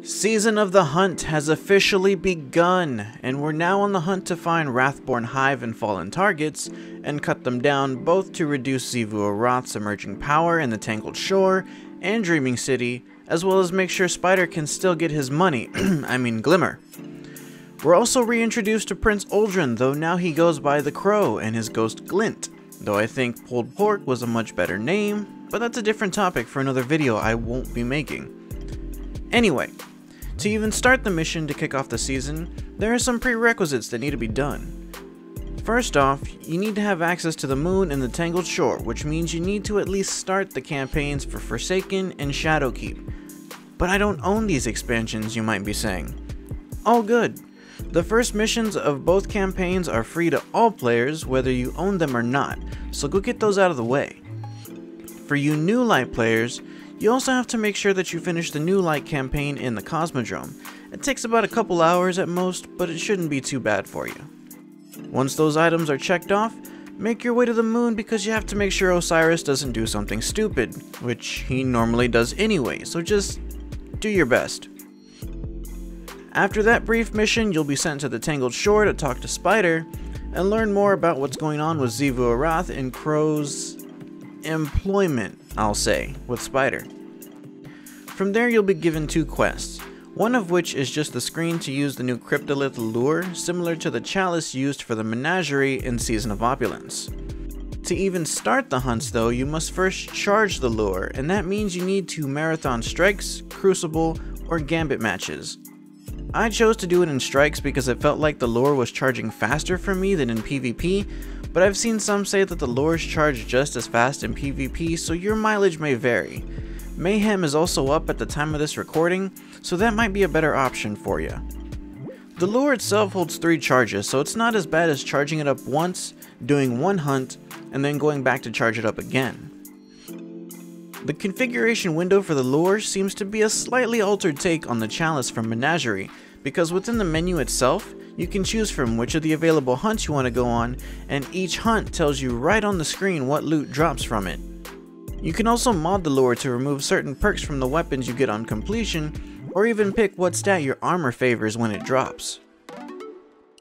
Season of the Hunt has officially begun, and we're now on the hunt to find Wrathborn Hive and fallen targets, and cut them down both to reduce Xivu Arath's emerging power in the Tangled Shore and Dreaming City, as well as make sure Spider can still get his money, I mean Glimmer. We're also reintroduced to Prince Uldren, though now he goes by the Crow and his ghost Glint, though I think Pulled Pork was a much better name, but that's a different topic for another video I won't be making. Anyway, to even start the mission to kick off the season, there are some prerequisites that need to be done. First off, you need to have access to the moon and the Tangled Shore, which means you need to at least start the campaigns for Forsaken and Shadowkeep. But I don't own these expansions, you might be saying. All good. The first missions of both campaigns are free to all players, whether you own them or not, so go get those out of the way. For you New Light players, you also have to make sure that you finish the New Light campaign in the Cosmodrome. It takes about a couple hours at most, but it shouldn't be too bad for you. Once those items are checked off, make your way to the moon because you have to make sure Osiris doesn't do something stupid, which he normally does anyway, so just do your best. After that brief mission, you'll be sent to the Tangled Shore to talk to Spider, and learn more about what's going on with Xivu Arath and Crow's employment, I'll say, with Spider. From there you'll be given two quests, one of which is just the screen to use the new Cryptolith lure, similar to the chalice used for the menagerie in Season of Opulence. To even start the hunts though, you must first charge the lure, and that means you need to marathon strikes, crucible, or gambit matches. I chose to do it in strikes because it felt like the lure was charging faster for me than in PvP, but I've seen some say that the lures charge just as fast in PvP, so your mileage may vary. Mayhem is also up at the time of this recording, so that might be a better option for you. The lure itself holds 3 charges, so it's not as bad as charging it up once, doing one hunt, and then going back to charge it up again. The configuration window for the lure seems to be a slightly altered take on the chalice from Menagerie, because within the menu itself, you can choose from which of the available hunts you want to go on, and each hunt tells you right on the screen what loot drops from it. You can also mod the lure to remove certain perks from the weapons you get on completion, or even pick what stat your armor favors when it drops.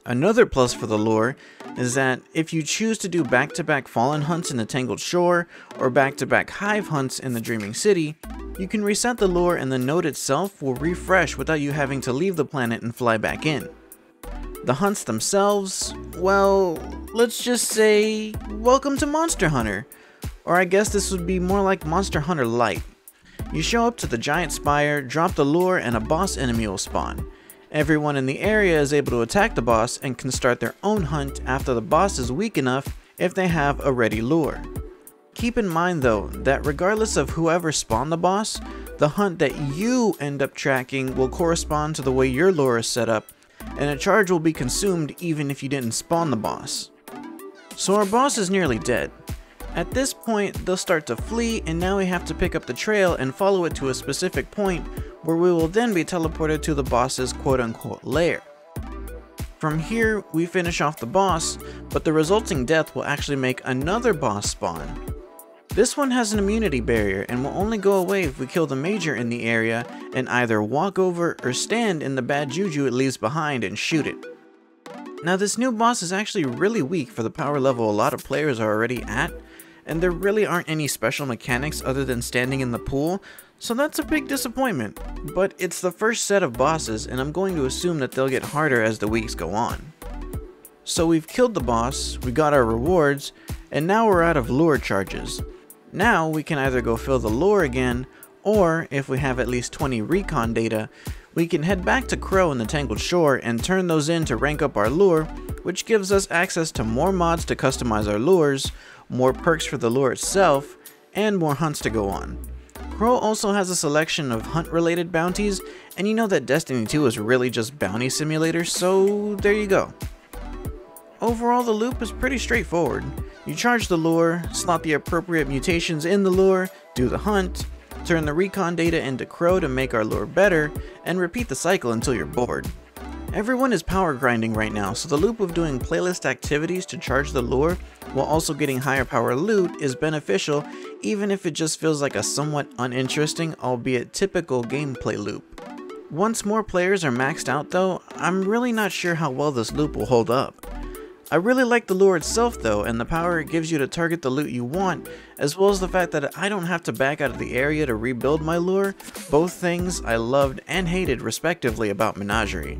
Another plus for the lure is that if you choose to do back-to-back Fallen hunts in the Tangled Shore, or back-to-back Hive hunts in the Dreaming City, you can reset the lure and the node itself will refresh without you having to leave the planet and fly back in. The hunts themselves, well, let's just say, welcome to Monster Hunter. Or I guess this would be more like Monster Hunter Lite. You show up to the giant spire, drop the lure, and a boss enemy will spawn. Everyone in the area is able to attack the boss and can start their own hunt after the boss is weak enough if they have a ready lure. Keep in mind though, that regardless of whoever spawned the boss, the hunt that you end up tracking will correspond to the way your lure is set up, and a charge will be consumed even if you didn't spawn the boss. So our boss is nearly dead. At this point, they'll start to flee, and now we have to pick up the trail and follow it to a specific point where we will then be teleported to the boss's quote-unquote lair. From here, we finish off the boss, but the resulting death will actually make another boss spawn. This one has an immunity barrier and will only go away if we kill the major in the area and either walk over or stand in the bad juju it leaves behind and shoot it. Now this new boss is actually really weak for the power level a lot of players are already at, and there really aren't any special mechanics other than standing in the pool, so that's a big disappointment. But it's the first set of bosses, and I'm going to assume that they'll get harder as the weeks go on. So we've killed the boss, we got our rewards, and now we're out of lure charges. Now we can either go fill the lure again, or if we have at least 20 recon data, we can head back to Crow in the Tangled Shore and turn those in to rank up our lure, which gives us access to more mods to customize our lures, more perks for the lure itself, and more hunts to go on. Crow also has a selection of hunt-related bounties, and you know that Destiny 2 is really just bounty simulator, so there you go. Overall, the loop is pretty straightforward. You charge the lure, slot the appropriate mutations in the lure, do the hunt, turn the recon data into Crow to make our lure better, and repeat the cycle until you're bored. Everyone is power grinding right now, so the loop of doing playlist activities to charge the lure while also getting higher power loot is beneficial, even if it just feels like a somewhat uninteresting, albeit typical gameplay loop. Once more players are maxed out though, I'm really not sure how well this loop will hold up. I really like the lure itself though, and the power it gives you to target the loot you want, as well as the fact that I don't have to back out of the area to rebuild my lure, both things I loved and hated respectively about Menagerie.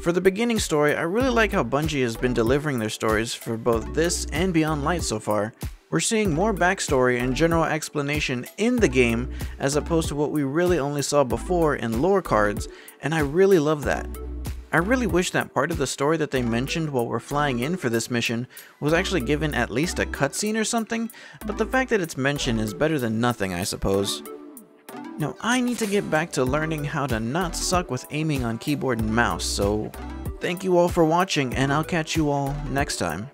For the beginning story, I really like how Bungie has been delivering their stories for both this and Beyond Light so far. We're seeing more backstory and general explanation in the game as opposed to what we really only saw before in lore cards, and I really love that. I really wish that part of the story that they mentioned while we're flying in for this mission was actually given at least a cutscene or something, but the fact that it's mentioned is better than nothing, I suppose. Now, I need to get back to learning how to not suck with aiming on keyboard and mouse, so thank you all for watching, and I'll catch you all next time.